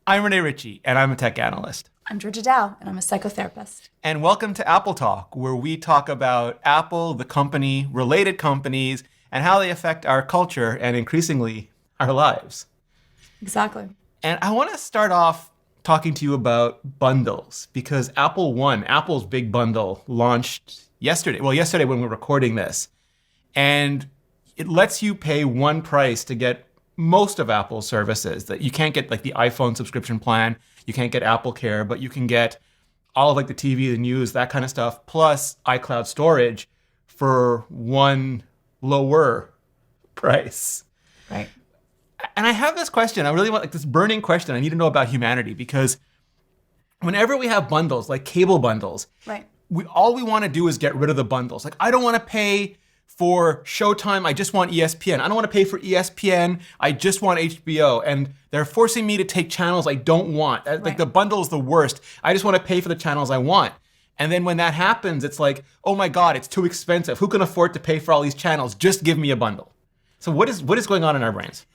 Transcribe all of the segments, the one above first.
I'm Rene Ritchie, and I'm a tech analyst. I'm Georgia Dow, and I'm a psychotherapist. And welcome to Apple Talk, where we talk about Apple, the company, related companies, and how they affect our culture and increasingly our lives. Exactly. And I want to start off talking to you about bundles, because Apple One, Apple's big bundle, launched yesterday. Well, yesterday when we were recording this. And it lets you pay one price to get most of Apple's services. That you can't get like the iPhone subscription plan, you can't get Apple Care, but you can get all of like the TV, the news, that kind of stuff, plus iCloud storage for one lower price. Right. And I have this question. I really want like this burning question I need to know about humanity, because whenever we have bundles, like cable bundles, Right. all we want to do is get rid of the bundles. Like, I don't want to pay for Showtime, I just want ESPN. I don't want to pay for ESPN, I just want HBO. And they're forcing me to take channels I don't want. Like, Right. the bundle is the worst. I just want to pay for the channels I want. And then when that happens, it's like, oh my God, it's too expensive. Who can afford to pay for all these channels? Just give me a bundle. So what is going on in our brains?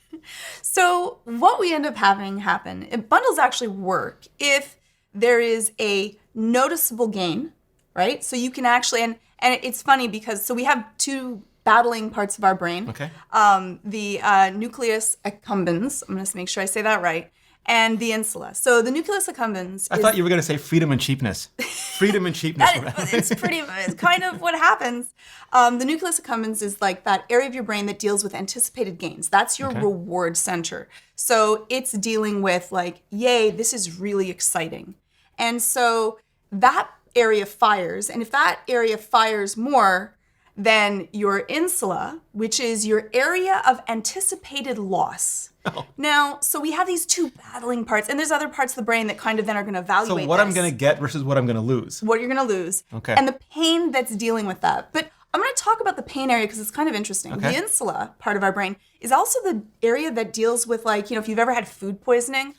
So what we end up having happen, bundles actually work if there is a noticeable gain, right? So you can actually, and it's funny because, so we have two battling parts of our brain. Okay. The nucleus accumbens, I'm going to make sure I say that right, and the insula. So the nucleus accumbens I thought you were going to say freedom and cheapness. Freedom and cheapness. It's kind of what happens. The nucleus accumbens is like that area of your brain that deals with anticipated gains. That's your reward center. So it's dealing with like, yay, this is really exciting. And so that area fires. And if that area fires more than your insula, which is your area of anticipated loss. Oh. Now, so we have these two battling parts, and there's other parts of the brain that kind of then are going to evaluate So what this. I'm going to get versus what I'm going to lose. What you're going to lose. Okay. And the pain that's dealing with that. But I'm going to talk about the pain area because it's kind of interesting. Okay. The insula part of our brain is also the area that deals with, like, if you've ever had food poisoning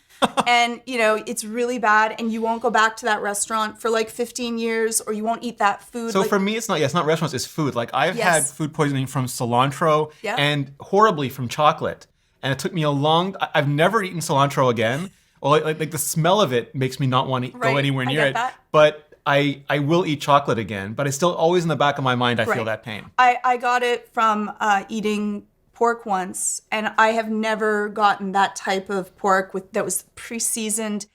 and, it's really bad and you won't go back to that restaurant for like 15 years or you won't eat that food. So for me, it's not restaurants, it's food. Like, I've had Yes. food poisoning from cilantro Yeah. and horribly from chocolate. And it took me I've never eaten cilantro again. Well, like the smell of it makes me not want to Right. go anywhere I near get it. that. But I will eat chocolate again. But it's still always in the back of my mind, I feel Right. that pain. I got it from eating pork once, and I have never gotten that type of pork that was pre-seasoned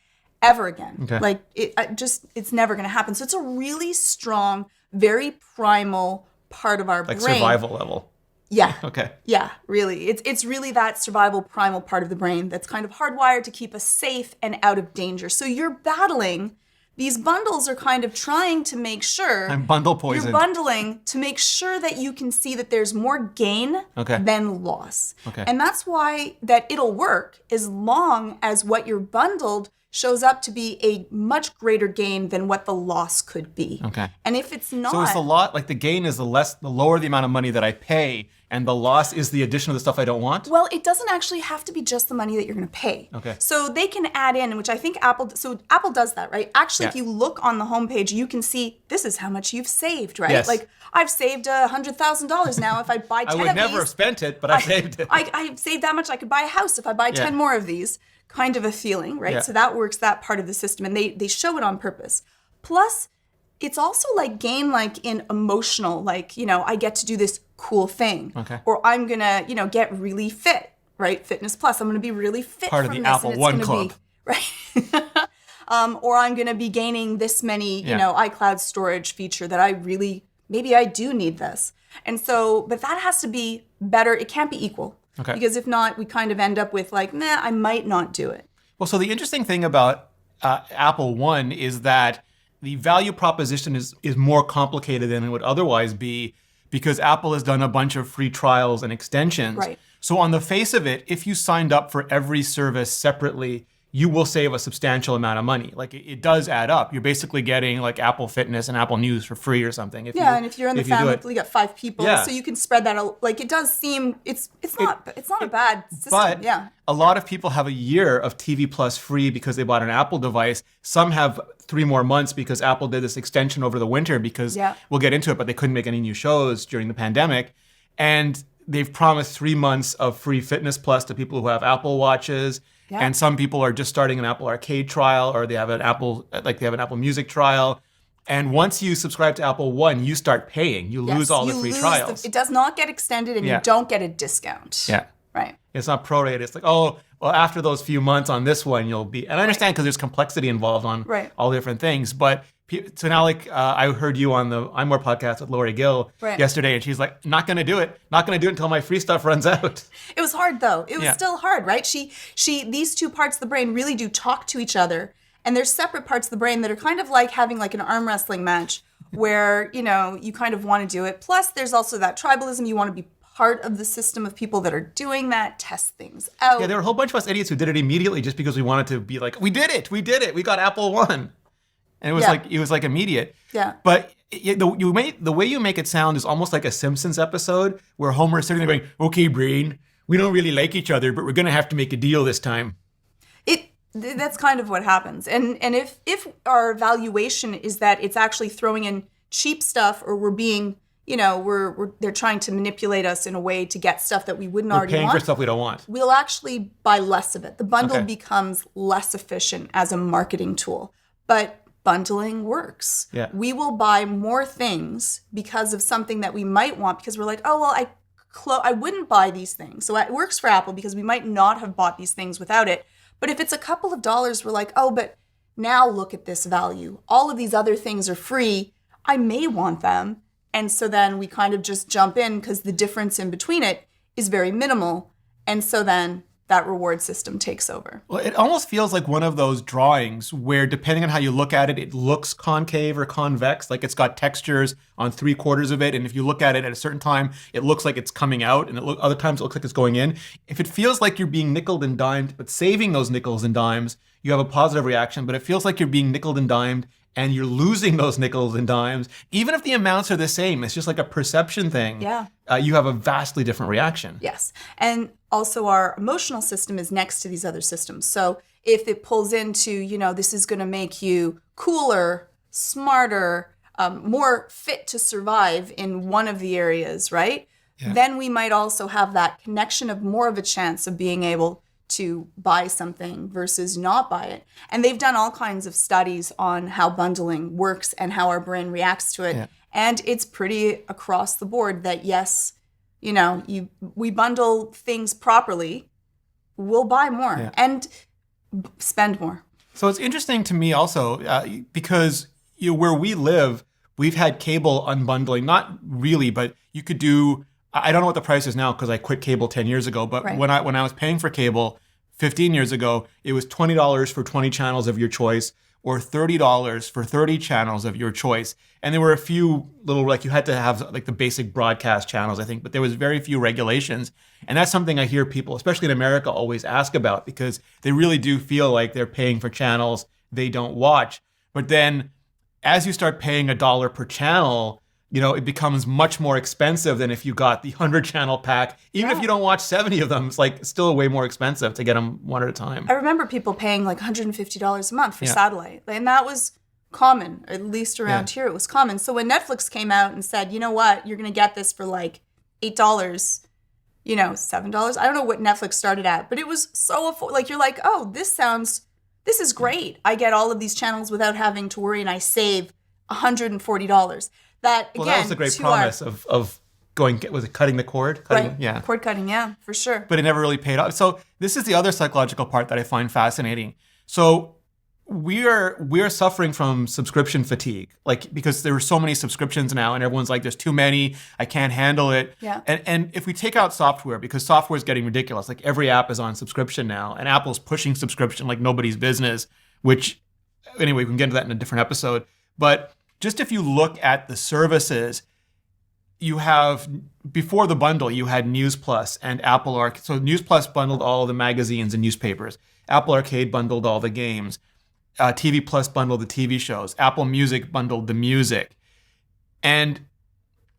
ever again. Okay. Like it's never going to happen. So it's a really strong, very primal part of our Like brain. survival level. Yeah. Okay. Yeah, really. It's really that survival primal part of the brain that's kind of hardwired to keep us safe and out of danger. So you're battling. These bundles are kind of trying to make sure I'm bundle poisoned. you're bundling to make sure that you can see that there's more gain than loss. Okay. And that's why that it'll work as long as what you're bundled shows up to be a much greater gain than what the loss could be. Okay. And if it's not, So it's the gain is the lower the amount of money that I pay, and the loss is the addition of the stuff I don't want? well, it doesn't actually have to be just the money that you're going to pay. Okay. So they can add in, which I think Apple does that, right? Actually, if Yeah. you look on the homepage, you can see this is how much you've saved, right? Yes. Like, I've saved $100,000 now if I buy 10 I would of never these. have spent it, but I saved it. I saved that much. I could buy a house if I buy 10 more of these. Kind of a feeling, right? Yeah. So that works that part of the system, and they show it on purpose. Plus, it's also like gain, like in emotional, like, I get to do this cool thing. Okay. Or I'm going to, get really fit, right? Fitness Plus. I'm going to be really fit Part of from the this, Apple and it's One gonna Club. Be, right? Or I'm going to be gaining this many, Yeah. iCloud storage feature that maybe I do need this. And so, but that has to be better. It can't be equal. Okay. Because if not, we kind of end up with like, nah, I might not do it. Well, so the interesting thing about Apple One is that the value proposition is more complicated than it would otherwise be, because Apple has done a bunch of free trials and extensions. Right. So on the face of it, if you signed up for every service separately, you will save a substantial amount of money. Like, it does add up. You're basically getting like Apple Fitness and Apple News for free or something. And if you're in the you do family, it. you got 5 people, Yeah. so you can spread that out. Like, it does seem it's not a bad system. But yeah. a lot of people have a year of TV Plus free because they bought an Apple device. Some have 3 more months because Apple did this extension over the winter because we'll get into it, but they couldn't make any new shows during the pandemic. And they've promised 3 months of free Fitness Plus to people who have Apple Watches. Yeah. And some people are just starting an Apple Arcade trial, or they have an Apple Music trial. And once you subscribe to Apple One, you start paying. You lose all the free trials. It does not get extended, and you don't get a discount. Yeah. Right. It's not prorated. It's like, oh, well, after those few months on this one, you'll be. And I understand because there's complexity involved on all different things. But so now, like, I heard you on the I'm More podcast with Lori Gill yesterday, and she's like, not going to do it. Not going to do it until my free stuff runs out. It was hard, though. It was still hard, right? These two parts of the brain really do talk to each other. And there's separate parts of the brain that are kind of like having like an arm wrestling match where, you kind of want to do it. Plus, there's also that tribalism. You want to be part of the system of people that are doing that, test things out. Yeah, there were a whole bunch of us idiots who did it immediately just because we wanted to be like, we did it, we got Apple One. And it was like immediate. Yeah. But the way you make it sound is almost like a Simpsons episode where Homer is sitting there going, okay, brain, we don't really like each other, but we're going to have to make a deal this time. That's kind of what happens. And if our valuation is that it's actually throwing in cheap stuff, or we're being, they're trying to manipulate us in a way to get stuff that we wouldn't already want. We're paying for stuff we don't want. We'll actually buy less of it. The bundle becomes less efficient as a marketing tool. But bundling works. Yeah. We will buy more things because of something that we might want, because we're like, oh, well, I wouldn't buy these things. So it works for Apple because we might not have bought these things without it. But if it's a couple of dollars, we're like, oh, but now look at this value. All of these other things are free. I may want them. And so then we kind of just jump in because the difference in between it is very minimal. And so then that reward system takes over. Well, it almost feels like one of those drawings where, depending on how you look at it, it looks concave or convex, like it's got textures on 3/4 of it. And if you look at it at a certain time, it looks like it's coming out, and other times it looks like it's going in. If it feels like you're being nickeled and dimed, but saving those nickels and dimes, you have a positive reaction. But it feels like you're being nickeled and dimed and you're losing those nickels and dimes. Even if the amounts are the same, it's just like a perception thing. Yeah. You have a vastly different reaction. Yes. And also our emotional system is next to these other systems. So if it pulls into, this is going to make you cooler, smarter, more fit to survive in one of the areas, right? Yeah. Then we might also have that connection of more of a chance of being able to buy something versus not buy it. And they've done all kinds of studies on how bundling works and how our brain reacts to it. Yeah. And it's pretty across the board that yes, we bundle things properly, we'll buy more and spend more. So it's interesting to me also because where we live, we've had cable unbundling, not really, but you could do, I don't know what the price is now because I quit cable 10 years ago, but when I was paying for cable 15 years ago, it was $20 for 20 channels of your choice or $30 for 30 channels of your choice. And there were a few little, like you had to have like the basic broadcast channels, I think, but there was very few regulations. And that's something I hear people, especially in America, always ask about because they really do feel like they're paying for channels they don't watch. But then as you start paying $1 per channel, it becomes much more expensive than if you got the 100-channel pack. Even if you don't watch 70 of them, it's like still way more expensive to get them one at a time. I remember people paying like $150 a month for satellite. And that was common, at least around here it was common. So when Netflix came out and said, you know what, you're going to get this for like $8, $7. I don't know what Netflix started at, but it was so like you're like, oh, this is great. I get all of these channels without having to worry and I save $140. That was the great promise of going, was it cutting the cord? Right. Yeah. Cord cutting, yeah, for sure. But it never really paid off. So this is the other psychological part that I find fascinating. So we are suffering from subscription fatigue, like because there are so many subscriptions now and everyone's like, there's too many, I can't handle it. Yeah. And if we take out software, because software is getting ridiculous, like every app is on subscription now and Apple's pushing subscription like nobody's business, which anyway, we can get into that in a different episode. But just if you look at the services, you have, before the bundle, you had News Plus and Apple Arcade. So News Plus bundled all the magazines and newspapers. Apple Arcade bundled all the games. TV Plus bundled the TV shows. Apple Music bundled the music. And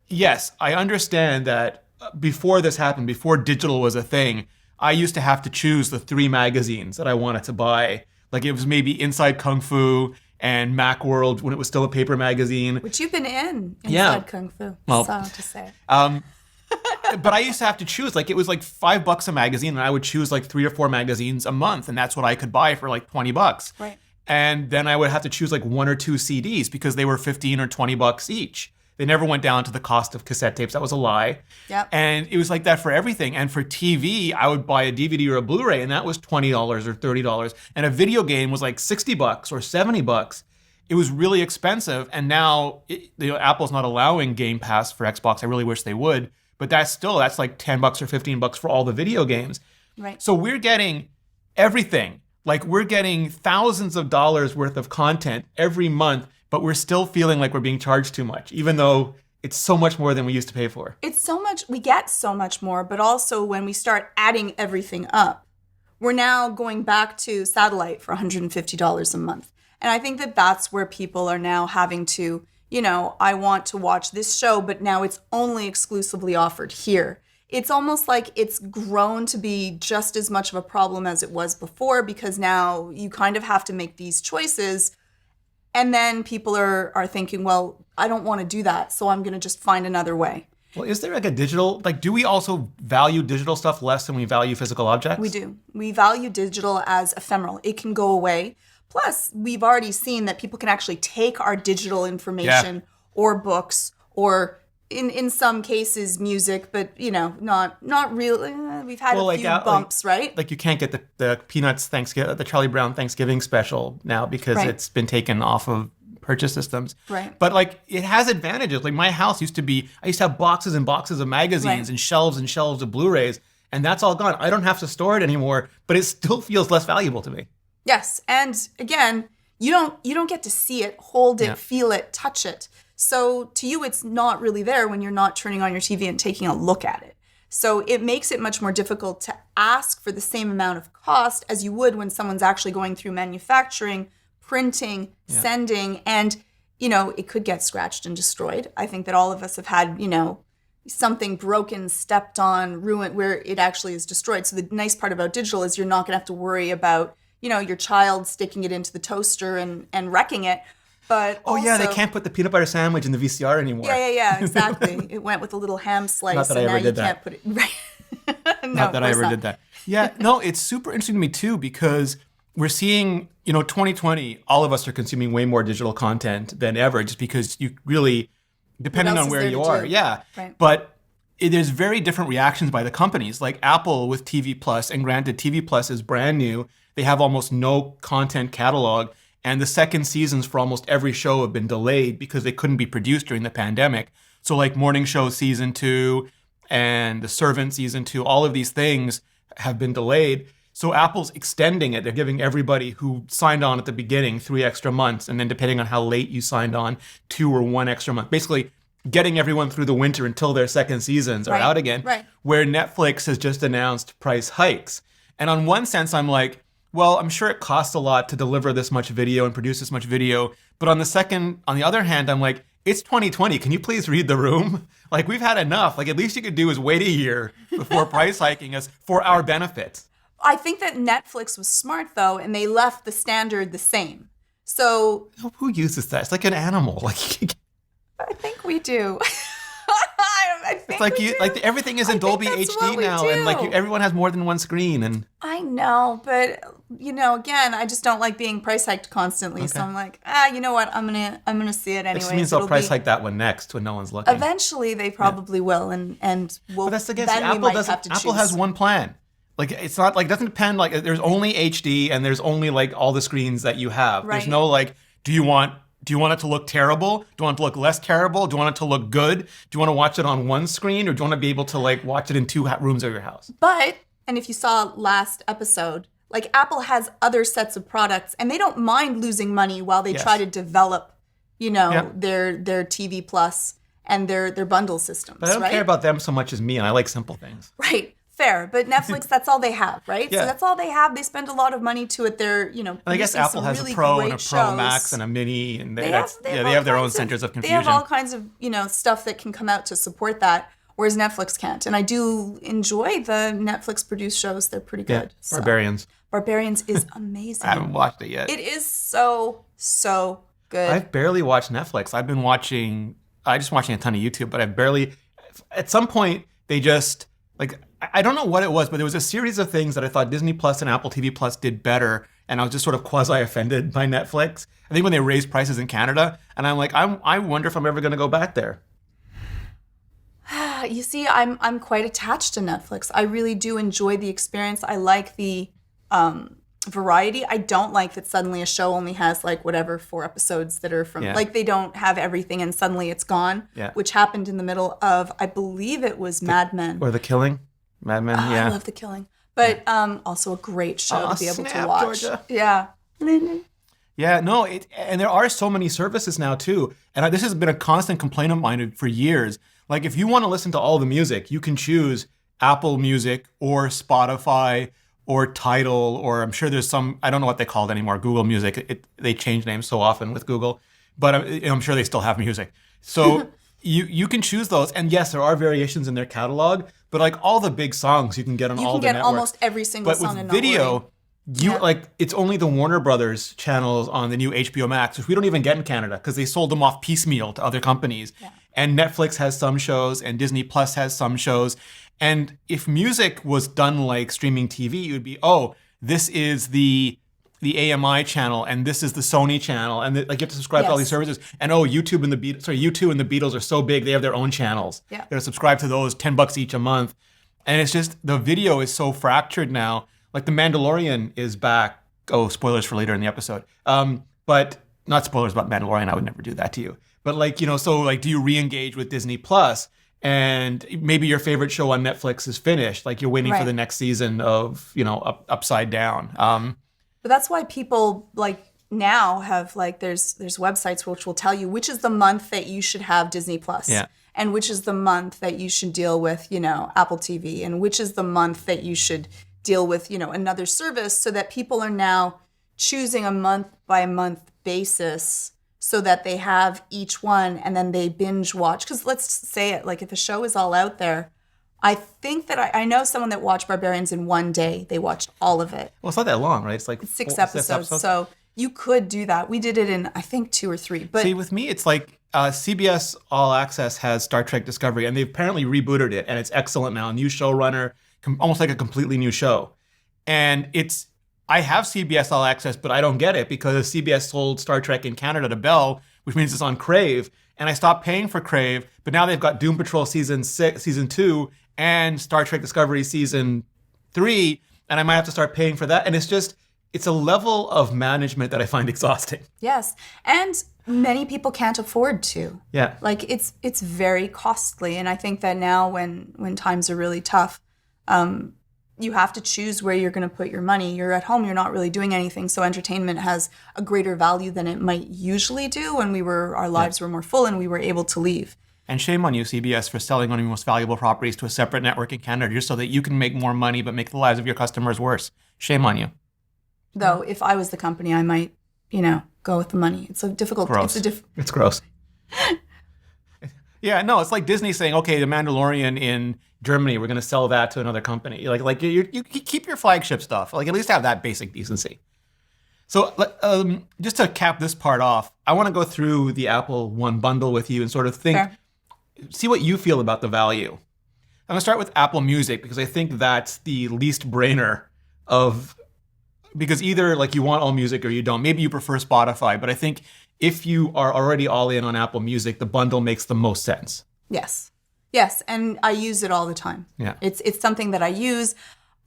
yes, I understand that before this happened, before digital was a thing, I used to have to choose the 3 magazines that I wanted to buy. Like it was maybe Inside Kung Fu and Macworld when it was still a paper magazine. Which you've been inside Kung Fu, so to say. But I used to have to choose. Like, it was like $5 a magazine, and I would choose like 3 or 4 magazines a month, and that's what I could buy for like $20. Right. And then I would have to choose like 1 or 2 CDs because they were 15 or $20 each. They never went down to the cost of cassette tapes. That was a lie. Yep. And it was like that for everything. And for TV, I would buy a DVD or a Blu-ray, and that was $20 or $30. And a video game was like $60 or $70. It was really expensive. And now Apple's not allowing Game Pass for Xbox. I really wish they would. But that's like $10 or $15 for all the video games. Right. So we're getting everything. Like, we're getting thousands of dollars worth of content every month, but we're still feeling like we're being charged too much, even though it's so much more than we used to pay for. It's so much, we get so much more, but also when we start adding everything up, we're now going back to satellite for $150 a month. And I think that that's where people are now having to, I want to watch this show, but now it's only exclusively offered here. It's almost like it's grown to be just as much of a problem as it was before, because now you kind of have to make these choices. And then people are thinking, well, I don't want to do that, so I'm going to just find another way. Well, is there like a digital, do we also value digital stuff less than we value physical objects? We do. We value digital as ephemeral. It can go away. Plus, we've already seen that people can actually take our digital information or books or in some cases music, but not really. We've had a few bumps, right? Like, you can't get the Peanuts the Charlie Brown Thanksgiving special now because it's been taken off of purchase systems. Right. But it has advantages. Like, my house I used to have boxes and boxes of magazines and shelves of Blu-rays, and that's all gone. I don't have to store it anymore, but it still feels less valuable to me. Yes, and again, you don't get to see it, hold it, feel it, touch it. So to you, it's not really there when you're not turning on your TV and taking a look at it. So it makes it much more difficult to ask for the same amount of cost as you would when someone's actually going through manufacturing, printing, sending, and, it could get scratched and destroyed. I think that all of us have had, something broken, stepped on, ruined, where it actually is destroyed. So the nice part about digital is you're not going to have to worry about, your child sticking it into the toaster and wrecking it. But they can't put the peanut butter sandwich in the VCR anymore. Yeah, exactly. It went with a little ham slice. Not that I ever did that. Can't put it right. Not that I ever did that. Yeah, no, it's super interesting to me too, because we're seeing, 2020, all of us are consuming way more digital content than ever, just because you really, depending on where you are. Yeah. Right. But there's very different reactions by the companies. Like Apple with TV Plus, and granted, TV Plus is brand new. They have almost no content catalog. And the second seasons for almost every show have been delayed because they couldn't be produced during the pandemic. So like Morning Show Season 2 and The Servant Season 2, all of these things have been delayed. So Apple's extending it. They're giving everybody who signed on at the beginning 3 extra months. And then depending on how late you signed on, 2 or 1 extra month. Basically getting everyone through the winter until their second seasons are out again. Right. Where Netflix has just announced price hikes. And on one sense, I'm like, well, I'm sure it costs a lot to deliver this much video and produce this much video. But on the other hand, I'm like, it's 2020. Can you please read the room? Like, we've had enough. Like, at least you could do is wait a year before price hiking us for our benefit. I think that Netflix was smart, though, and they left the standard the same. So who uses that? It's like an animal. Like, I think we do. It's like everything is in Dolby HD now, and everyone has more than one screen. And I know, but again, I just don't like being price hiked constantly. Okay. So I'm like, you know what? I'm gonna see it anyway. It means they'll price hike that one next when no one's looking. Eventually, they probably will, and we'll. But that's against Apple has one plan. Like, it's not like, it doesn't depend, like, there's only HD and there's only like all the screens that you have. Right. There's no like, do you want it to look terrible? Do you want it to look less terrible? Do you want it to look good? Do you want to watch it on one screen, or do you want to be able to like watch it in 2 rooms of your house? And if you saw last episode, like, Apple has other sets of products and they don't mind losing money while they try to develop, their TV Plus and their bundle systems. But I don't care about them so much as me, and I like simple things. Right. Fair, but Netflix, that's all they have, right? Yeah. So that's all they have. They spend a lot of money to it. They're, and I guess Apple has a Pro and a Pro Max and a Mini, and they have their own centers of confusion. They have all kinds of, stuff that can come out to support that, whereas Netflix can't. And I do enjoy the Netflix produced shows. They're pretty good. Yeah. Barbarians. Barbarians is amazing. I haven't watched it yet. It is so good. I've barely watched Netflix. I'm just watching a ton of YouTube, but at some point, they just like I don't know what it was, but there was a series of things that I thought Disney Plus and Apple TV Plus did better, and I was just sort of quasi-offended by Netflix. I think when they raised prices in Canada, and I'm like, I wonder if I'm ever going to go back there. You see, I'm quite attached to Netflix. I really do enjoy the experience. I like the variety. I don't like that suddenly a show only has like whatever 4 episodes that are from like they don't have everything and suddenly it's gone. Yeah. Which happened in the middle of, I believe it was Mad Men. Or The Killing, Mad Men. I love The Killing, but also a great show to be able to watch. Georgia. Yeah. Yeah, no, and there are so many services now too. And this has been a constant complaint of mine for years. Like if you want to listen to all the music, you can choose Apple Music or Spotify or Tidal, or I'm sure there's some, I don't know what they call it anymore, Google Music. They change names so often with Google, but I'm sure they still have music. So you can choose those. And yes, there are variations in their catalog, but like all the big songs you can get on all the networks. You can get almost every single song. But with video, like it's only the Warner Brothers channels on the new HBO Max, which we don't even get in Canada because they sold them off piecemeal to other companies. Yeah. And Netflix has some shows and Disney Plus has some shows. And if music was done like streaming TV, it would be, oh, this is the AMI channel and this is the Sony channel, and like you have to subscribe to all these services. And U2 and the Beatles are so big, they have their own channels. Yeah. You got to subscribe to those, $10 each a month. And it's just the video is so fractured now. Like The Mandalorian is back. Oh, spoilers for later in the episode. But not spoilers about Mandalorian. I would never do that to you. But like, so like, do you re-engage with Disney Plus? And maybe your favorite show on Netflix is finished. Like you're waiting for the next season of, Upside Down. But that's why people like now have like, there's websites which will tell you which is the month that you should have Disney Plus. Yeah. And which is the month that you should deal with, Apple TV. And which is the month that you should deal with, another service, so that people are now choosing a month by month basis so that they have each one and then they binge watch. Because let's say it, like if a show is all out there, I think that I know someone that watched Barbarians in one day. They watched all of it. Well, it's not that long, right? It's like 6 episodes. So you could do that. We did it in, I think, 2 or 3. But see, with me, it's like CBS All Access has Star Trek Discovery, and they've apparently rebooted it, and it's excellent now. New showrunner, almost like a completely new show. And I have CBS All Access, but I don't get it because CBS sold Star Trek in Canada to Bell, which means it's on Crave. And I stopped paying for Crave, but now they've got Doom Patrol season 2 and Star Trek Discovery season 3, and I might have to start paying for that. And it's a level of management that I find exhausting. Yes, and many people can't afford to. Yeah. Like it's very costly, and I think that now when times are really tough, you have to choose where you're going to put your money. You're at home, you're not really doing anything, so entertainment has a greater value than it might usually do when our lives were more full and we were able to leave. And shame on you, CBS, for selling one of your most valuable properties to a separate network in Canada just so that you can make more money but make the lives of your customers worse. Shame on you. Though, if I was the company, I might, go with the money. It's a difficult... Gross. It's gross. Yeah, no, it's like Disney saying, okay, The Mandalorian in Germany, we're going to sell that to another company. Like you keep your flagship stuff. Like at least have that basic decency. So just to cap this part off, I want to go through the Apple One bundle with you and sort of see what you feel about the value. I'm going to start with Apple Music because I think that's the least brainer because either like you want all music or you don't. Maybe you prefer Spotify, but I think if you are already all in on Apple Music, the bundle makes the most sense. Yes. Yes, and I use it all the time. Yeah. It's something that I use.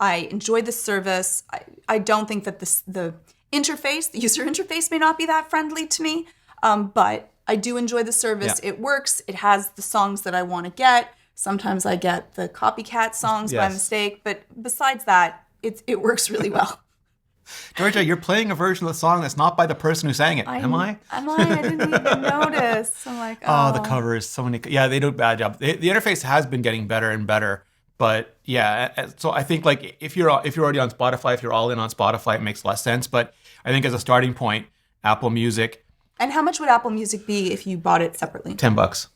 I enjoy the service. I don't think that the user interface may not be that friendly to me, but I do enjoy the service. Yeah. It works. It has the songs that I want to get. Sometimes I get the copycat songs by mistake, but besides that, it works really well. Georgia, you're playing a version of the song that's not by the person who sang it. Am I? I didn't even notice. I'm like, oh. The cover is so many. Yeah, they do a bad job. The interface has been getting better and better. But yeah, so I think like if you're already on Spotify, if you're all in on Spotify, it makes less sense. But I think as a starting point, Apple Music. And how much would Apple Music be if you bought it separately? $10.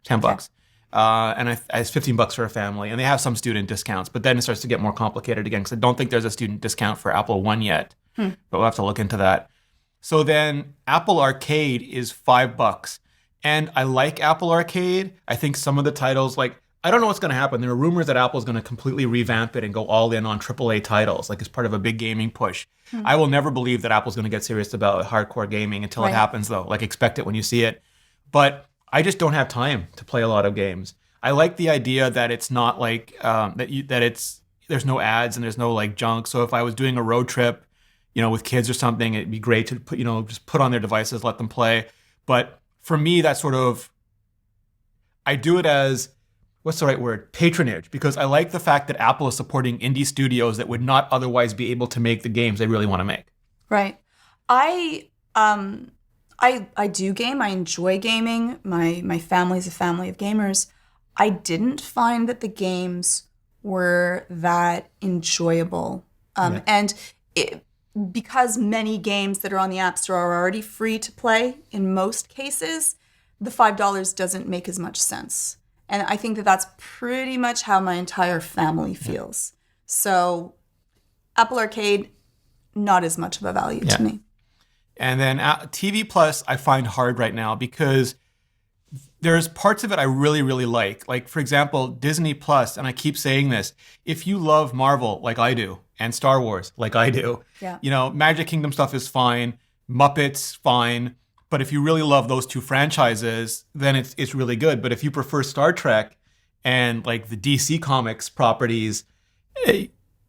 $10. And it's $15 for a family. And they have some student discounts, but then it starts to get more complicated again because I don't think there's a student discount for Apple One yet. But we'll have to look into that. So then Apple Arcade is $5. And I like Apple Arcade. I think some of the titles, like I don't know what's going to happen. There are rumors that Apple's going to completely revamp it and go all in on AAA titles, like as part of a big gaming push. I will never believe that Apple's going to get serious about hardcore gaming until it happens, though. Like, expect it when you see it. But I just don't have time to play a lot of games. I like the idea that it's not like there's no ads and there's no like junk. So if I was doing a road trip, with kids or something, it'd be great to put, just put on their devices, let them play. But for me, that's sort of, I do it as, what's the right word? Patronage, because I like the fact that Apple is supporting indie studios that would not otherwise be able to make the games they really want to make. Right. I do game. I enjoy gaming. My family's a family of gamers. I didn't find that the games were that enjoyable. Because many games that are on the App Store are already free to play in most cases, the $5 doesn't make as much sense. And I think that that's pretty much how my entire family feels. So Apple Arcade, not as much of a value to me. And then TV Plus, I find hard right now because there's parts of it I really, really like. Like, for example, Disney Plus, and I keep saying this, if you love Marvel like I do, and Star Wars like I do, Magic Kingdom stuff is fine, Muppets, fine. But if you really love those two franchises, then it's really good. But if you prefer Star Trek and like the DC Comics properties,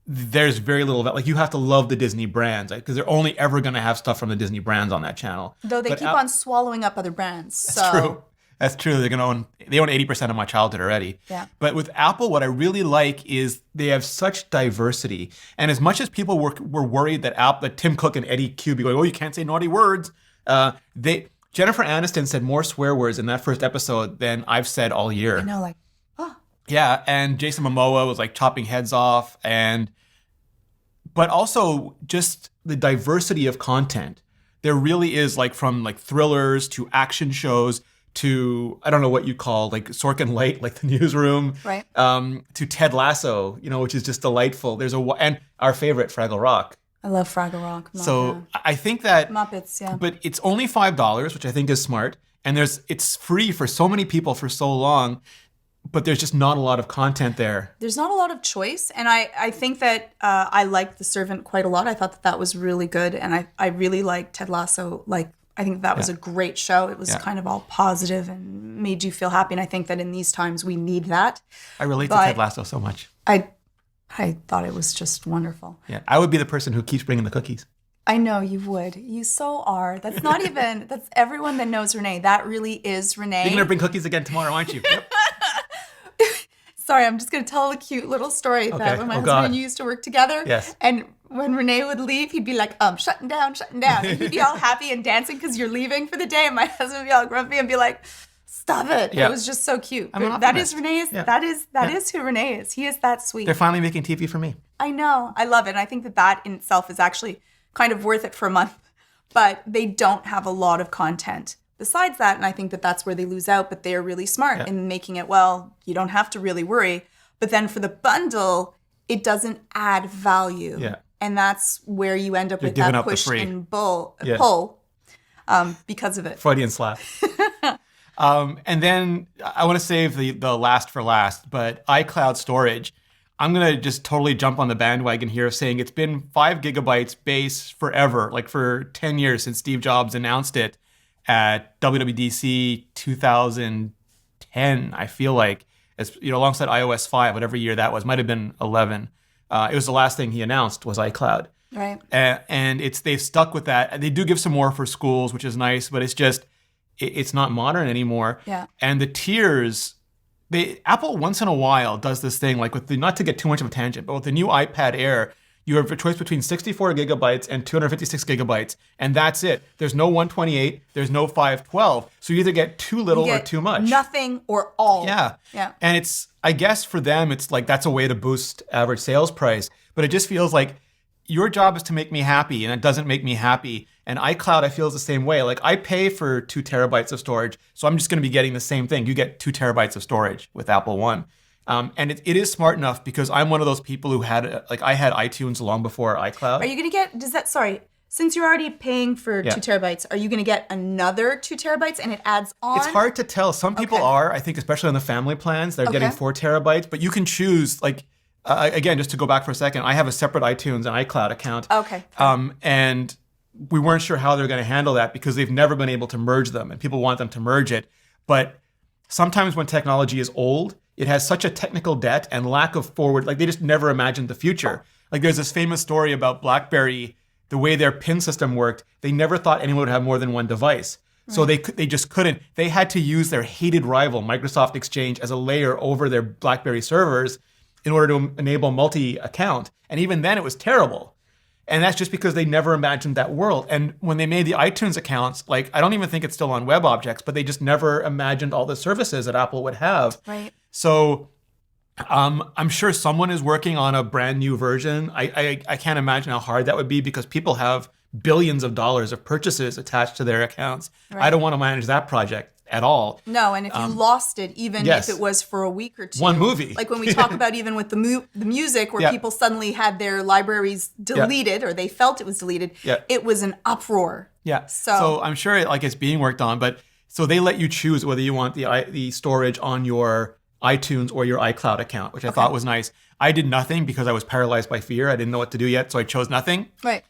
there's very little of that. Like, you have to love the Disney brands because they're only ever going to have stuff from the Disney brands on that channel. Though they keep on swallowing up other brands. That's true. That's true. They own 80% of my childhood already. Yeah. But with Apple, what I really like is they have such diversity. And as much as people were worried that Tim Cook and Eddie Q be going, oh, you can't say naughty words. Jennifer Aniston said more swear words in that first episode than I've said all year. I know, like, oh. Yeah, and Jason Momoa was like chopping heads off, but also just the diversity of content. There really is, like, from like thrillers to action shows to, I don't know what you call, like Sorkin Light, like The Newsroom, right? To Ted Lasso, which is just delightful. And our favorite, Fraggle Rock. I love Fraggle Rock. So I think that Muppets, yeah. But it's only $5, which I think is smart, and it's free for so many people for so long. But there's just not a lot of content there. There's not a lot of choice, and I think that I liked The Servant quite a lot. I thought that was really good, and I really liked Ted Lasso. Like, I think that was a great show. It was kind of all positive and made you feel happy, and I think that in these times we need that. I relate to Ted Lasso so much. I thought it was just wonderful. Yeah, I would be the person who keeps bringing the cookies. I know you would. You so are. That's not even, that's everyone that knows Rene. That really is Rene. You're going to bring cookies again tomorrow, aren't you? Yep. Sorry, I'm just going to tell a cute little story that when my husband and you used to work together. Yes. And when Rene would leave, he'd be like, shutting down. And he'd be all happy and dancing because you're leaving for the day. And my husband would be all grumpy and be like, stop it. Yep. It was just so cute. That is Rene's, that is who Rene is. He is that sweet. They're finally making TV for me. I know. I love it. And I think that in itself is actually kind of worth it for a month. But they don't have a lot of content besides that. And I think that that's where they lose out. But they're really smart in making it, you don't have to really worry. But then for the bundle, it doesn't add value. Yeah. And that's where you end up with that push and pull because of it. Freudian slap. And then I want to save the last for last, but iCloud storage. I'm going to just totally jump on the bandwagon here of saying it's been 5 gigabytes base forever, like for 10 years since Steve Jobs announced it at WWDC 2010, I feel like, as alongside iOS 5, whatever year that was, might have been 11. It was the last thing he announced was iCloud. Right. And they've stuck with that. They do give some more for schools, which is nice, but it's just, it's not modern anymore. Yeah. And the tiers, Apple once in a while does this thing, like with not to get too much of a tangent, but with the new iPad Air, you have a choice between 64 gigabytes and 256 gigabytes, and that's it. There's no 128, there's no 512. So you either get too little or too much. Nothing or all. Yeah. Yeah. And it's, I guess for them, it's like that's a way to boost average sales price. But it just feels like your job is to make me happy, and it doesn't make me happy. And iCloud, I feel, is the same way. Like, I pay for 2 terabytes of storage, so I'm just going to be getting the same thing. You get 2 terabytes of storage with Apple One. And it is smart enough because I'm one of those people who I had iTunes long before iCloud. Are you going to get, Since you're already paying for Yeah. 2 terabytes, are you going to get another 2 terabytes and it adds on? It's hard to tell. Some people Okay. are, I think, especially on the family plans, they're getting Okay. 4 terabytes, but you can choose, like, again, just to go back for a second, I have a separate iTunes and iCloud account. Okay. And we weren't sure how they're going to handle that because they've never been able to merge them and people want them to merge it. But sometimes when technology is old, it has such a technical debt and lack of forward, like they just never imagined the future. Like there's this famous story about BlackBerry, the way their PIN system worked, they never thought anyone would have more than one device. So they just couldn't. They had to use their hated rival, Microsoft Exchange, as a layer over their BlackBerry servers in order to enable multi-account. And even then it was terrible. And that's just because they never imagined that world. And when they made the iTunes accounts, like I don't even think it's still on WebObjects, but they just never imagined all the services that Apple would have. Right. So I'm sure someone is working on a brand new version. I can't imagine how hard that would be because people have billions of dollars of purchases attached to their accounts. Right. I don't want to manage that project at all. No, and if you lost it, even yes. if it was for a week or two. One movie. Like when we talk about even with the music where Yeah. people suddenly had their libraries deleted or they felt it was deleted, Yeah. it was an uproar. Yeah. So I'm sure it's being worked on, but so they let you choose whether you want the storage on your iTunes or your iCloud account, which I thought was nice. I did nothing because I was paralyzed by fear. I didn't know what to do yet, so I chose nothing. Right.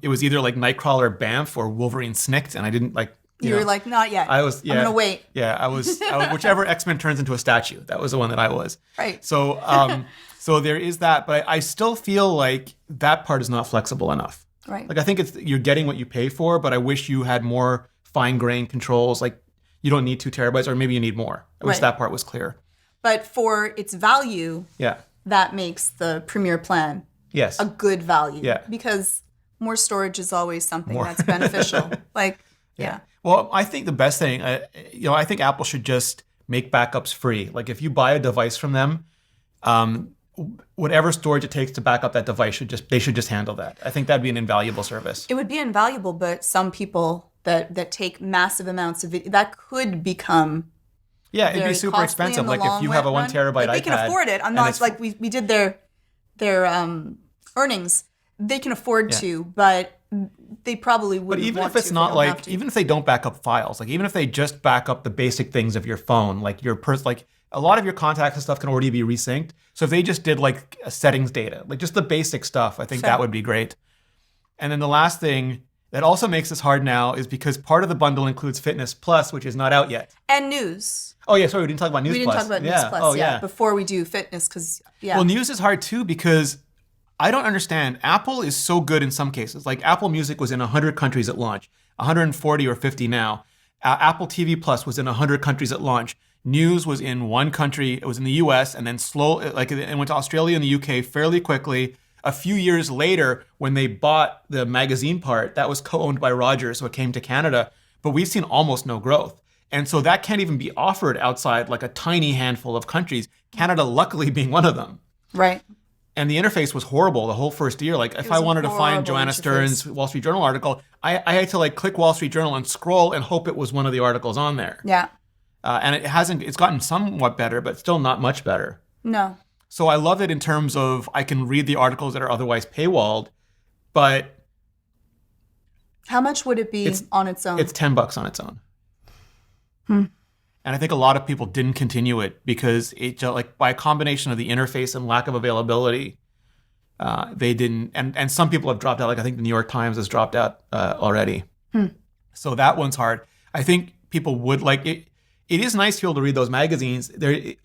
It was either like Nightcrawler Banff or Wolverine Snicked, and I didn't like. You were like, not yet. I was. Yeah, I'm gonna wait. Yeah, I was whichever X-Men turns into a statue. That was the one that I was. Right. So, so there is that, but I still feel like that part is not flexible enough. Right. Like I think you're getting what you pay for, but I wish you had more fine-grained controls. Like you don't need 2 terabytes, or maybe you need more. I wish Right. that part was clear. But for its value, Yeah. that makes the Premier plan Yes. a good value. Yeah. Because more storage is always something that's beneficial. Like, yeah. Well, I think the best thing, I think Apple should just make backups free. Like if you buy a device from them, whatever storage it takes to back up that device they should just handle that. I think that'd be an invaluable service. It would be invaluable, but some people that take massive amounts of video, that could become Yeah, it'd very be super costly expensive. in the Like if long you have a 1 run. terabyte Like, they iPad, can afford it. I'm and not it's- like we did their earnings. They can afford to, but they probably But wouldn't even want if it's to not they don't have like, to. even if they don't back up files, like even if they just back up the basic things of your phone, like like a lot of your contacts and stuff can already be resynced. So if they just did like a settings data, like just the basic stuff, I think Sure. that would be great. And then the last thing that also makes this hard now is because part of the bundle includes Fitness Plus, which is not out yet. And news. Oh yeah, sorry, we didn't talk about News We Plus. didn't talk about yeah. News Plus Oh yet before we do fitness because Well, news is hard too because I don't understand. Apple is so good in some cases. Like Apple Music was in 100 countries at launch, 140 or 50 now. Apple TV Plus was in 100 countries at launch. News was in one country. It was in the US and then it went to Australia and the UK fairly quickly. A few years later, when they bought the magazine part, that was co-owned by Rogers, so it came to Canada. But we've seen almost no growth. And so that can't even be offered outside like a tiny handful of countries, Canada luckily being one of them. right. And the interface was horrible the whole first year. Like if was I a wanted to find horrible Joanna interface. Stern's Wall Street Journal article, I had to like click Wall Street Journal and scroll and hope it was one of the articles on there. Yeah. And it's gotten somewhat better, but still not much better. No. So I love it in terms of I can read the articles that are otherwise paywalled, but How much would it be on its own? it's $10 on its own. And I think a lot of people didn't continue it because like by a combination of the interface and lack of availability, they didn't. And some people have dropped out. Like I think the New York Times has dropped out already. So that one's hard. I think people would like it. It is nice to be able to read those magazines.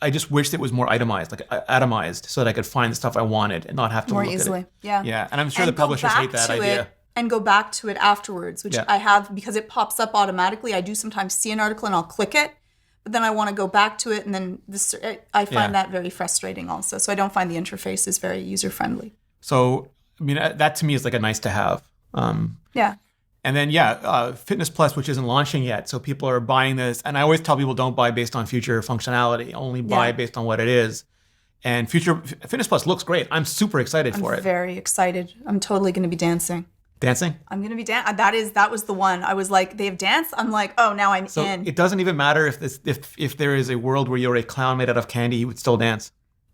I just wish it was more atomized, so that I could find the stuff I wanted and not have to more look easily. at it. Yeah. Yeah, and I'm sure And the publishers go hate back that to idea. it and go back to it afterwards, which Yeah. I have because it pops up automatically. I do sometimes see an article and I'll click it, but then I want to go back to it, and then I find Yeah. that very frustrating also. So I don't find the interface is very user friendly. So I mean, that to me is like a nice to have. Yeah. And then, Fitness Plus, which isn't launching yet. So people are buying this. And I always tell people don't buy based on future functionality. Only buy Yeah. based on what it is. And Fitness Plus looks great. I'm super excited for I'm it. very excited. I'm totally going to be dancing. Dancing? I'm going to be that was the one. I was like, they have dance. I'm like, oh, now I'm So in. it doesn't even matter if there is a world where you're a clown made out of candy, you would still dance.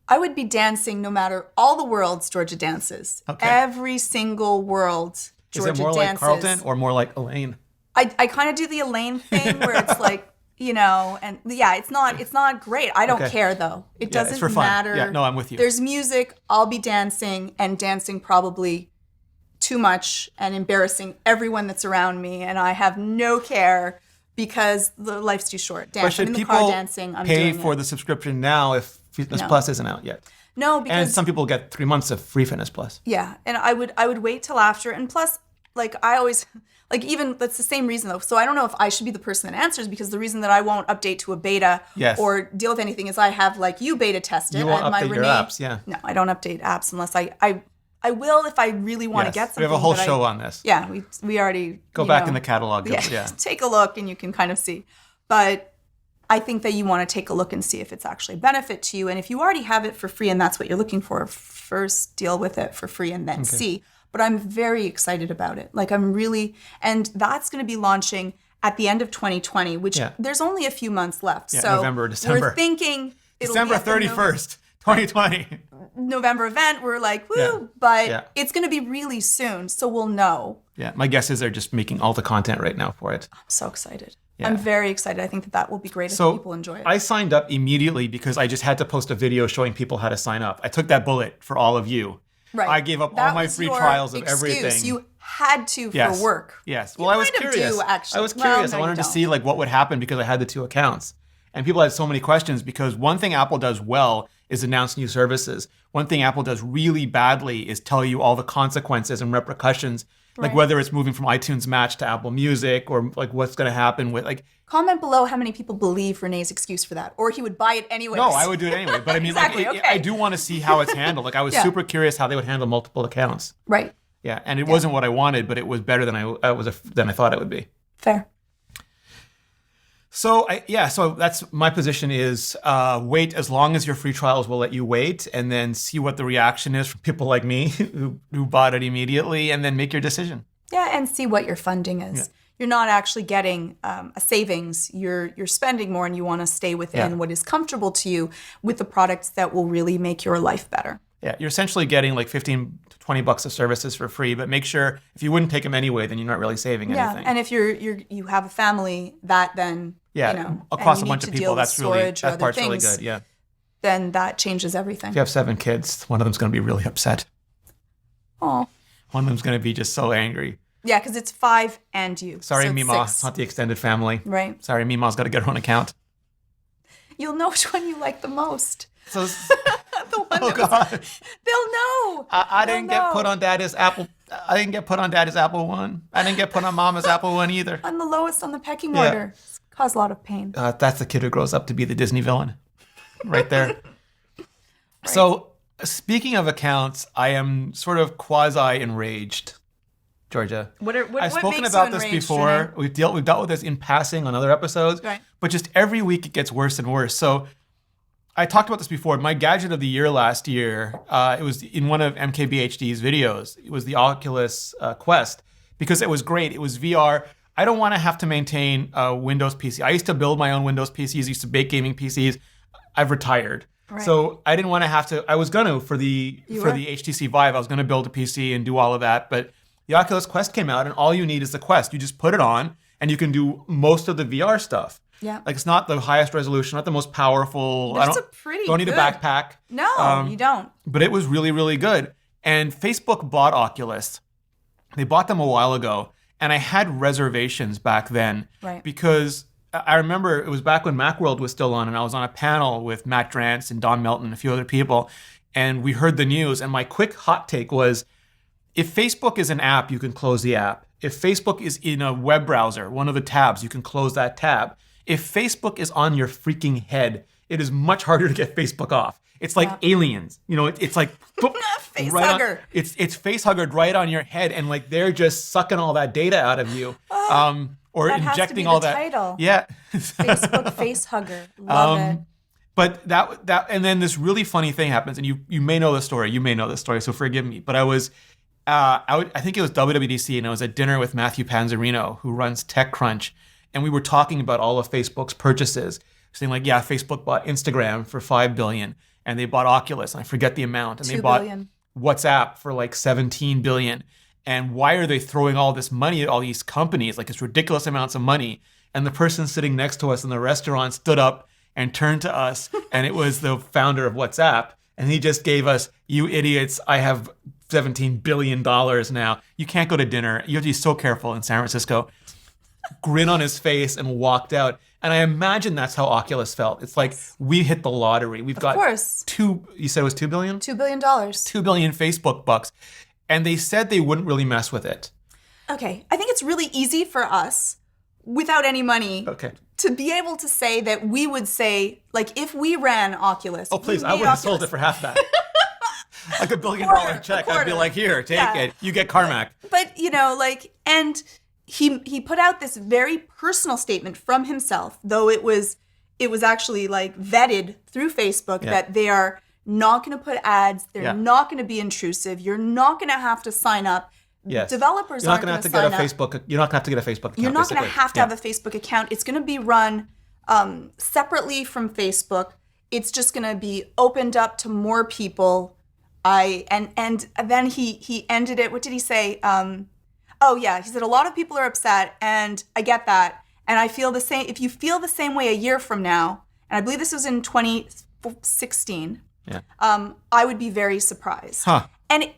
I would be dancing no matter all the worlds Georgia dances. Okay. Every single world. Georgia Is it more dances. like Carlton or more like Elaine? I kind of do the Elaine thing where it's like, and yeah, it's not great. I don't care though. It Yeah, it's doesn't for fun. matter. Yeah, no, I'm with you. There's music. I'll be dancing and dancing probably too much and embarrassing everyone that's around me, and I have no care because the life's too short. But should I'm in the people car dancing. I'm pay doing for it. the subscription now if Fitness No. Plus isn't out yet? No, because And some people get 3 months of free Fitness Plus. yeah, and I would wait till after. And plus, like I always even that's the same reason though. So I don't know if I should be the person that answers because the reason that I won't update to a beta Yes. or deal with anything is I have like you beta tested. You won't and my update your Rene, apps, yeah. No, I don't update apps unless I will if I really want to Yes. get something. We have a whole but show on this. Yeah, we already Go back in the catalog. Yeah. Take a look and you can kind of see. But I think that you want to take a look and see if it's actually a benefit to you. And if you already have it for free and that's what you're looking for, first deal with it for free and then see. But I'm very excited about it. Like and that's going to be launching at the end of 2020, which there's only a few months left. Yeah, so November, December. we're thinking it'll December be at the 31st, 2020. November event. We're like, woo, Yeah. but Yeah. it's going to be really soon. So we'll know. Yeah, my guess is they're just making all the content right now for it. I'm so excited. Yeah. I'm very excited. I think that will be great if So people enjoy it. I signed up immediately because I just had to post a video showing people how to sign up. I took that bullet for all of you. Right. I gave up That all my was free your trials of excuse. everything. You had to Yes. for work. Yes. You Well, I was kind of curious. do, actually. I was Well, curious. no, I you wanted to don't. see like what would happen because I had the two accounts. And people had so many questions because one thing Apple does well is announce new services. One thing Apple does really badly is tell you all the consequences and repercussions, like Right. whether it's moving from iTunes Match to Apple Music or like what's going to happen with like. Comment below how many people believe Rene's excuse for that, or he would buy it anyways. No, I would do it anyway. But I mean, Exactly, like, okay. I do want to see how it's handled. Like I was Yeah. super curious how they would handle multiple accounts. Right. Yeah, and it wasn't what I wanted, but it was better than than I thought it would be. Fair. So so that's my position is wait as long as your free trials will let you wait, and then see what the reaction is from people like me who bought it immediately, and then make your decision. Yeah, and see what your funding is. Yeah. You're not actually getting a savings. You're spending more, and you want to stay within what is comfortable to you with the products that will really make your life better. Yeah, you're essentially getting like $15 to $20 of services for free, but make sure if you wouldn't take them anyway, then you're not really saving anything. And if you have a family that then across and a you bunch need of to people, deal with that storage or other part's really things, good. Yeah, then that changes everything. if you have 7 kids, one of them's going to be really upset. Oh, One of them's going to be just so angry. yeah, because it's 5 and you. Sorry, so it's Mima, 6. it's not the extended family. Right. Sorry, Mima's got to get her own account. You'll know which one you like the most. So, The one oh that was- God, they'll know. I They'll didn't get put know. on Daddy's Apple. I didn't get put on Daddy's Apple One. I didn't get put on Mama's Apple One either. I'm the lowest on the pecking Yeah. order. It's caused a lot of pain. That's the kid who grows up to be the Disney villain, right there. So, speaking of accounts, I am sort of quasi enraged, Georgia. I've spoken makes about you this enraged, before. Rene? We've dealt with this in passing on other episodes, Right. but just every week it gets worse and worse. So I talked about this before. My gadget of the year last year, it was in one of MKBHD's videos. It was the Oculus Quest because it was great. It was VR. I don't want to have to maintain a Windows PC. I used to build my own Windows PCs, used to bake gaming PCs. I've retired. Right. So I didn't want to have to, I was going to, for the HTC Vive, I was going to build a PC and do all of that. But the Oculus Quest came out and all you need is the Quest. You just put it on and you can do most of the VR stuff. Yeah. Like it's not the highest resolution, not the most powerful. That's a pretty don't need a good- backpack. No, you don't. But it was really, really good. And Facebook bought Oculus. They bought them a while ago. And I had reservations back then. Right. Because I remember it was back when Macworld was still on, and I was on a panel with Matt Drance and Don Melton and a few other people. And we heard the news. And my quick hot take was, if Facebook is an app, you can close the app. If Facebook is in a web browser, one of the tabs, you can close that tab. If Facebook is on your freaking head, it is much harder to get Facebook off. It's like aliens. You know, it's like Face right hugger. it's face huggered right on your head, and like they're just sucking all that data out of you, or That has to injecting be all the that. title. Yeah. Facebook face hugger. Love it. But that and then this really funny thing happens, and you may know the story. You may know the story, so forgive me. But I was, I think it was WWDC, and I was at dinner with Matthew Panzarino, who runs TechCrunch, and we were talking about all of Facebook's purchases, saying like, yeah, Facebook bought Instagram for $5 billion, and they bought Oculus, and I forget the amount, and they $2 bought billion. WhatsApp for like $17 billion. And why are they throwing all this money at all these companies, like it's ridiculous amounts of money? And the person sitting next to us in the restaurant stood up and turned to us, and it was the founder of WhatsApp. And he just gave us, you idiots, I have $17 billion now. You can't go to dinner. You have to be so careful in San Francisco. Grin on his face and walked out. And I imagine that's how Oculus felt. It's like, we hit the lottery. We've got you said it was $2 billion? $2 billion. $2 billion Facebook bucks. And they said they wouldn't really mess with it. Okay. I think it's really easy for us, without any money, to be able to say that we would say, like, if we ran Oculus. Oh, please, I would have sold it for half that. Like $1 billion check. I'd be like, here, take it. You get Carmack. But, and he put out this very personal statement from himself, though it was actually like vetted through Facebook that they are not going to put ads. They're not going to be intrusive. You're not going to have to sign up. Yes. Developers aren't going to get a Facebook. You're not going to have to get a Facebook account. You're not going to have to have a Facebook account. It's going to be run separately from Facebook. It's just going to be opened up to more people. And then he ended it. What did he say? He said a lot of people are upset, and I get that. And I feel the same. If you feel the same way a year from now, and I believe this was in 2016. I would be very surprised. And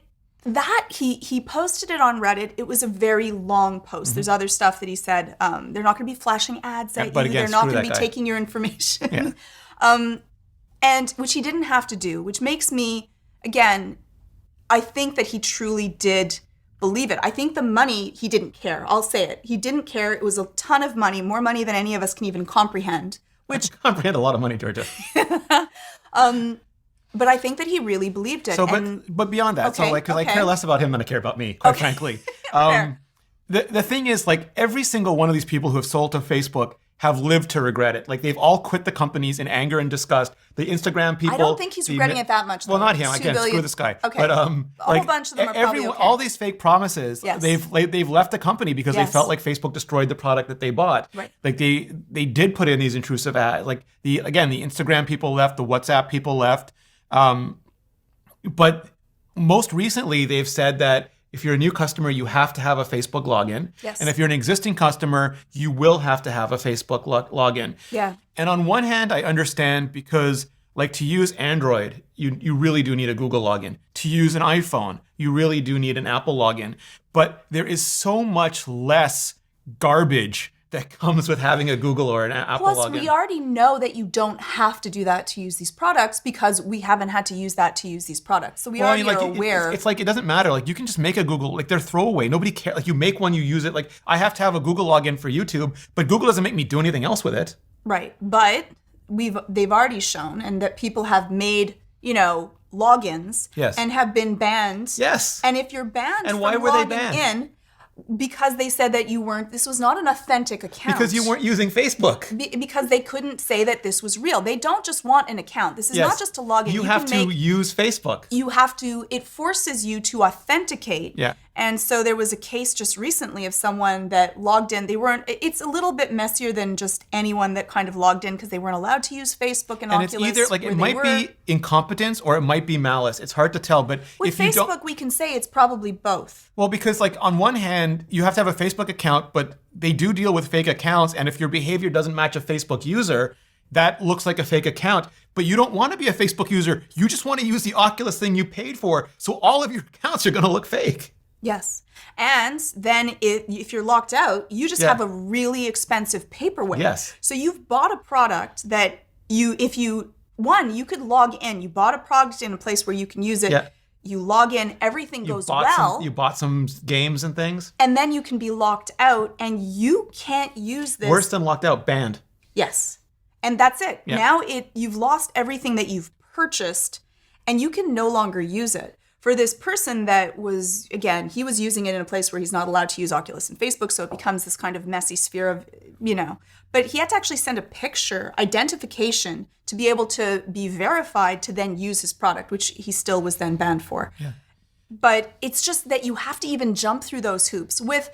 he posted it on Reddit. It was a very long post. There's other stuff that he said. They're not going to be flashing ads at you. They're not going to be taking your information. And which he didn't have to do, which makes me, again, I think that he truly did believe it. I think the money, he didn't care. I'll say it. He didn't care. It was a ton of money, more money than any of us can even comprehend. Which I comprehend a lot of money, Georgia. But I think that he really believed it. So, but beyond that, because I care less about him than I care about me, quite frankly. The thing is, like, every single one of these people who have sold to Facebook have lived to regret it. Like, they've all quit the companies in anger and disgust. The Instagram people. I don't think he's regretting it that much. Well, not him. Again, screw this guy. Okay. But a whole bunch of them are probably okay. All these fake promises. They've left the company because they felt like Facebook destroyed the product that they bought. Right. Like they did put in these intrusive ads. Like the Instagram people left. The WhatsApp people left. But most recently, they've said that if you're a new customer, you have to have a Facebook login. Yes. And if you're an existing customer, you will have to have a Facebook login. Yeah. And on one hand, I understand because, like, to use Android, you really do need a Google login. To use an iPhone, you really do need an Apple login. But there is so much less garbage that comes with having a Google or an Apple login. Plus, we already know that you don't have to do that to use these products because we haven't had to use that to use these products. So we are aware. It's like, it doesn't matter. Like, you can just make a Google, like, they're throwaway. Nobody cares. Like, you make one, you use it. Like, I have to have a Google login for YouTube, but Google doesn't make me do anything else with it. Right. But they've already shown, and that people have made, logins and have been banned. Yes. And if you're banned and from why were they logging banned? Because they said that this was not an authentic account. Because you weren't using Facebook. Because they couldn't say that this was real. They don't just want an account. This is not just to log in. You have to use Facebook. It forces you to authenticate. Yeah. And so there was a case just recently of someone that logged in. It's a little bit messier than just anyone that kind of logged in because they weren't allowed to use Facebook and Oculus. And it's either, like, it might be incompetence or it might be malice. It's hard to tell. But with Facebook, we can say it's probably both. Well, because, like, on one hand, you have to have a Facebook account, but they do deal with fake accounts. And if your behavior doesn't match a Facebook user, that looks like a fake account. But you don't want to be a Facebook user. You just want to use the Oculus thing you paid for. So all of your accounts are going to look fake. Yes. And then if you're locked out, you just have a really expensive paperweight. Yes. So you've bought a product that you could log in. You bought a product in a place where you can use it. Yeah. You log in, everything goes well. You bought some games and things. And then you can be locked out and you can't use this. Worse than locked out, banned. Yes. And that's it. Yeah. Now you've lost everything that you've purchased and you can no longer use it. For this person that was, again, he was using it in a place where he's not allowed to use Oculus and Facebook, so it becomes this kind of messy sphere of, But he had to actually send a picture, identification, to be able to be verified to then use his product, which he still was then banned for. Yeah. But it's just that you have to even jump through those hoops. With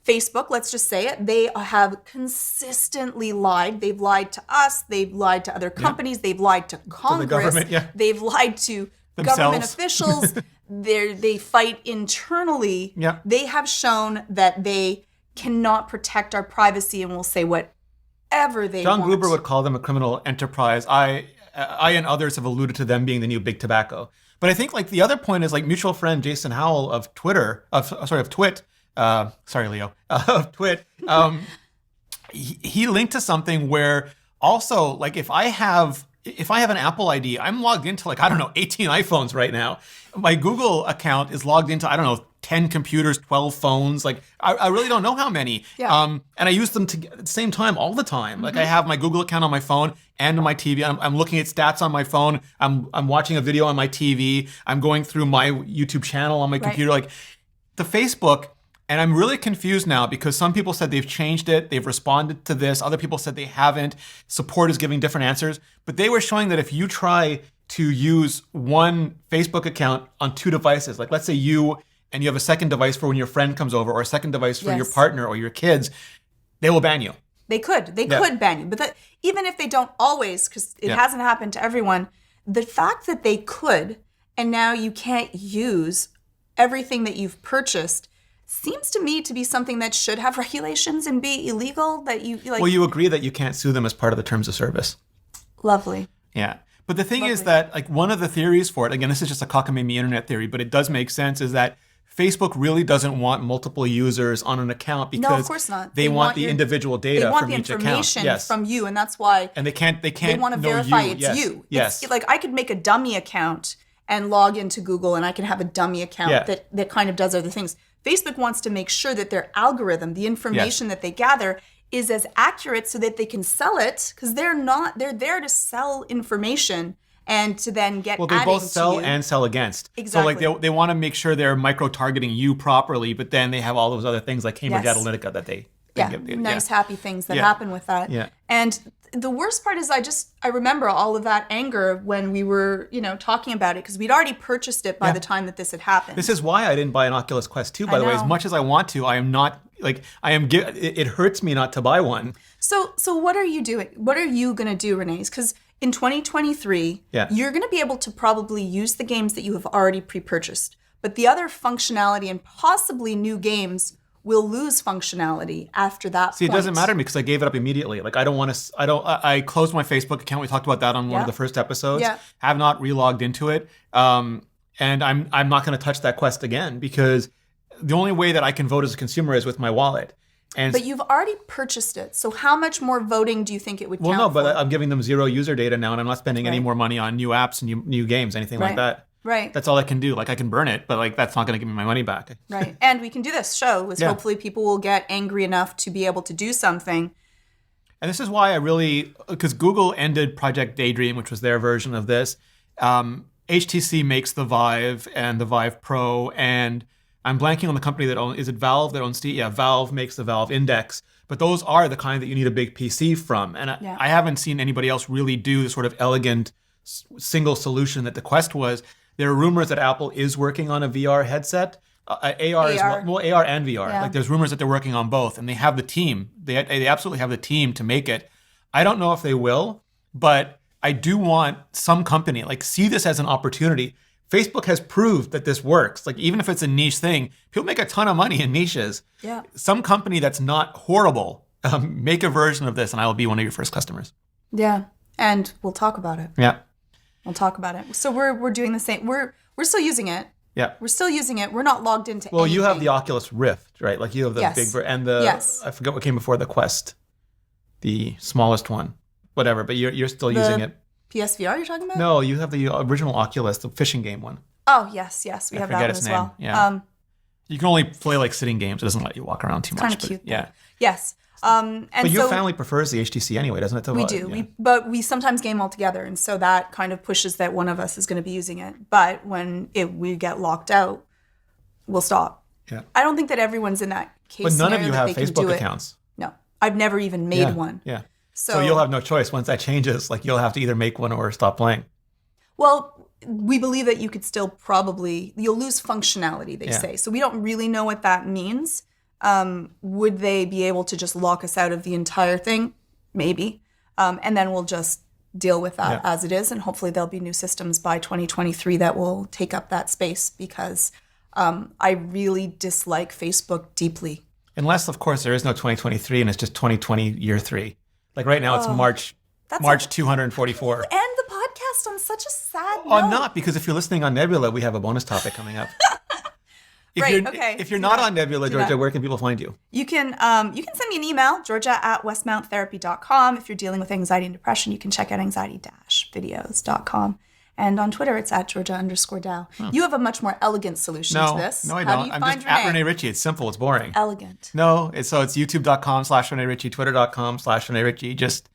Facebook, let's just say it, they have consistently lied. They've lied to us. They've lied to other companies. They've lied to Congress. To the government, They've lied to government officials. they fight internally. Yeah. They have shown that they cannot protect our privacy and will say whatever they John want. Gruber would call them a criminal enterprise. I and others have alluded to them being the new big tobacco. But I think like the other point is like mutual friend Jason Howell of Twitter, of Twit, sorry Leo, of Twit, he linked to something where also like if I have an Apple ID, I'm logged into like, I don't know, 18 iPhones right now. My Google account is logged into, I don't know, 10 computers, 12 phones. Like, I really don't know how many. Yeah. And I use them at the same time all the time. Like, I have my Google account on my phone and on my TV. I'm looking at stats on my phone. I'm watching a video on my TV. I'm going through my YouTube channel on my computer. Like, the Facebook, and I'm really confused now because some people said they've changed it. They've responded to this. Other people said they haven't. Support is giving different answers. But they were showing that if you try to use one Facebook account on two devices, like let's say you have a second device for when your friend comes over or a second device for your partner or your kids, they will ban you. They could ban you. But even if they don't always, because it hasn't happened to everyone, the fact that they could, and now you can't use everything that you've purchased, seems to me to be something that should have regulations and be illegal. That you like. Well, you agree that you can't sue them as part of the terms of service. Lovely. Yeah. But the thing is that like one of the theories for it, again, this is just a cockamamie internet theory, but it does make sense, is that Facebook really doesn't want multiple users on an account because no, of course not. They want the individual data from each account. They want the information from you, and that's why. And they can't. They want to verify it's you. Yes. It's, like I could make a dummy account and log into Google, and I can have a dummy account that kind of does other things. Facebook wants to make sure that their algorithm, the information that they gather, is as accurate so that they can sell it, because they're there to sell information and to then get Well, they both sell and sell against. Exactly. So like they want to make sure they're micro-targeting you properly, but then they have all those other things like Cambridge Analytica that they give. Nice happy things that happen with that. Yeah. And the worst part is I remember all of that anger when we were, talking about it, because we'd already purchased it by the time that this had happened. This is why I didn't buy an Oculus Quest 2, by the way. As much as I want to, I am not, it hurts me not to buy one. So what are you doing? What are you going to do, Rene? Because in 2023, you're going to be able to probably use the games that you have already pre-purchased. But the other functionality and possibly new games will lose functionality after that point. See, it doesn't matter to me because I gave it up immediately. Like, I closed my Facebook account. We talked about that on one of the first episodes. Yeah. Have not relogged into it. And I'm not going to touch that Quest again because the only way that I can vote as a consumer is with my wallet. But you've already purchased it. So how much more voting do you think it would count for? Well, no, but I'm giving them zero user data now, and I'm not spending any more money on new apps and new games, anything like that. Right. That's all I can do. Like, I can burn it, but like that's not going to give me my money back. Right. And we can do this show is hopefully people will get angry enough to be able to do something. And this is why because Google ended Project Daydream, which was their version of this. HTC makes the Vive and the Vive Pro, and I'm blanking on the company that owns, is it Valve that owns Steam? Yeah, Valve makes the Valve Index. But those are the kind that you need a big PC from. And I haven't seen anybody else really do the sort of elegant single solution that the Quest was. There are rumors that Apple is working on a VR headset. AR and VR. Yeah. Like there's rumors that they're working on both, and they have the team. They absolutely have the team to make it. I don't know if they will, but I do want some company see this as an opportunity. Facebook has proved that this works. Like even if it's a niche thing, people make a ton of money in niches. Yeah. Some company that's not horrible, make a version of this, and I will be one of your first customers. Yeah, and we'll talk about it. Yeah. We'll talk about it. So we're doing the same. We're still using it. Yeah. We're still using it. We're not logged into anything. Well, you have the Oculus Rift, right? Like you have the big and the I forget what came before the Quest. The smallest one. Whatever, but you're still using it. PSVR you're talking about? No, you have the original Oculus, the fishing game one. Oh, yes. We have that one as well. Yeah. You can only play sitting games. It doesn't let you walk around too much. It's kind of cute. Yeah. Yes. But your family prefers the HTC anyway, doesn't it? We do. Yeah. But we sometimes game all together, and so that kind of pushes that one of us is going to be using it. But when we get locked out, we'll stop. Yeah. I don't think that everyone's in that case. But none of you have Facebook accounts. No. I've never even made one. Yeah. So you'll have no choice. Once that changes, you'll have to either make one or stop playing. Well, we believe that you could still you'll lose functionality, they say. So we don't really know what that means. Would they be able to just lock us out of the entire thing? Maybe. And then we'll just deal with that as it is. And hopefully there'll be new systems by 2023 that will take up that space, because I really dislike Facebook deeply. Unless, of course, there is no 2023 and it's just 2020 year 3. Like right now, it's March 244. And the podcast on such a sad note. Oh, not, because if you're listening on Nebula, we have a bonus topic coming up. If you're not on Nebula, Georgia, where can people find you? You can send me an email, georgia@westmounttherapy.com. If you're dealing with anxiety and depression, you can check out anxiety-videos.com. And on Twitter, it's at Georgia_Dow. You have a much more elegant solution to this. No, I How don't. do you I'm find just at Rene Ritchie. It's simple. It's boring. Elegant. No, it's youtube.com/Rene Ritchie, twitter.com/Rene Ritchie. Just,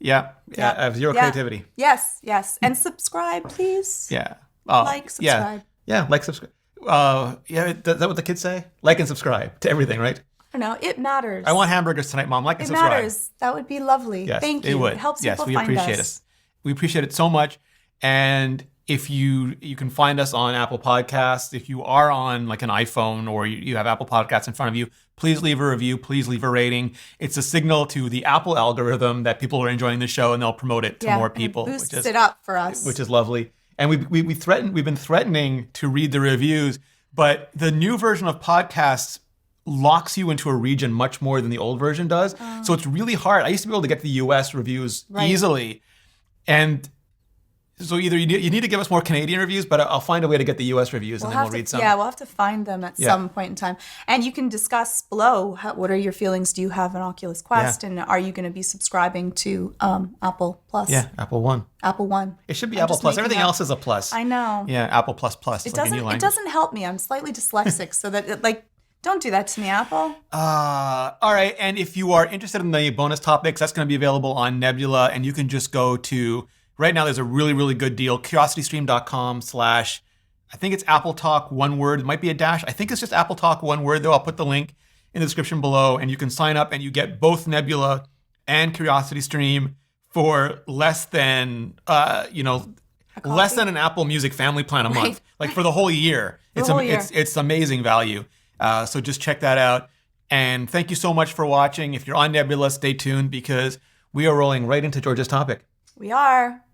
I have zero creativity. Yes. And subscribe, please. Yeah. Like, subscribe. Yeah, like, subscribe. Is that what the kids say? Like and subscribe to everything, right? I don't know. It matters. I want hamburgers tonight, Mom. Like and It subscribe. matters. That would be lovely. Yes, Thank you. It would. It helps yes, people we find appreciate us. We appreciate it so much. And if you can find us on Apple Podcasts. If you are on like an iPhone or you have Apple Podcasts in front of you, please leave a review. Please leave a rating. It's a signal to the Apple algorithm that people are enjoying the show, and they'll promote it to more people. And it boosts it up for us. Which is lovely. And we've been threatening to read the reviews, but the new version of podcasts locks you into a region much more than the old version does. So it's really hard. I used to be able to get the US reviews easily. And so either you need to give us more Canadian reviews, but I'll find a way to get the US reviews and then we'll read some. Yeah, we'll have to find them at some point in time. And you can discuss below, what are your feelings? Do you have an Oculus Quest? And are you going to be subscribing to Apple Plus? Yeah, Apple One. Apple One. It should be Apple Plus. Everything else is a plus. I know. Yeah, Apple Plus Plus. It doesn't help me. I'm slightly dyslexic, so that don't do that to me, Apple. All right. And if you are interested in the bonus topics, that's going to be available on Nebula. And you can just go to, right now there's a really, really good deal, curiositystream.com/ I think it's Apple Talk, one word. It might be a dash. I think it's just Apple Talk, one word, though. I'll put the link in the description below. And you can sign up and you get both Nebula and Curiosity Stream for less than, less than an Apple Music family plan a month. Like for the whole year. It's amazing value. So just check that out. And thank you so much for watching. If you're on Nebula, stay tuned because we are rolling right into Georgia's topic. We are.